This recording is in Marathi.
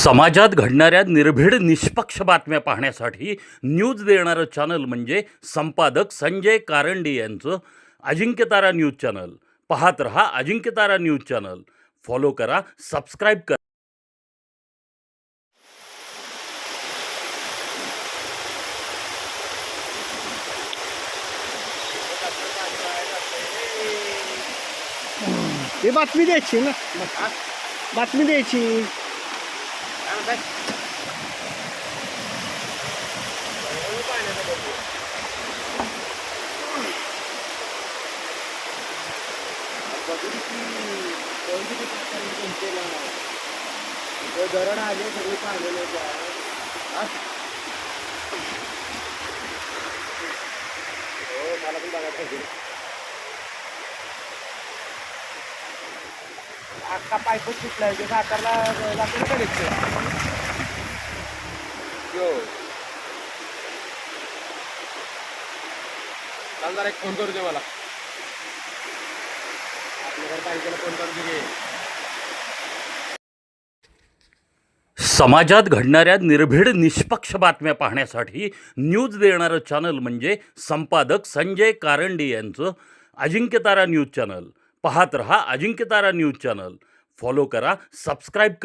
समाजात घडणाऱ्या निर्भीड निष्पक्ष बातम्या पाहण्यासाठी न्यूज देणारं चॅनल म्हणजे संपादक संजय कारंडे यांचं अजिंक्यतारा न्यूज चॅनल. पाहत रहा अजिंक्यतारा न्यूज चॅनल. फॉलो करा, सबस्क्राईब करा. हे बातमी द्यायची ना, बातमी द्यायची. धरण आले सगळे पाहिलेले मला पण बघायला पाहिजे. अख्खा पाईपच तुटलाय. जे सातारला लागतो ना कनेक्शन. जरा एक फोन करू दे मला. आपल्या पाहिजे फोन करू दे. समाजात घडणाऱ्या निर्भीड निष्पक्ष बातम्या पाहण्यासाठी न्यूज देणारं चॅनल म्हणजे संपादक संजय कारंडे यांचं अजिंक्यतारा न्यूज चॅनल. पाहत रहा अजिंक्यतारा न्यूज चॅनल. फॉलो करा, सबस्क्राईब करा.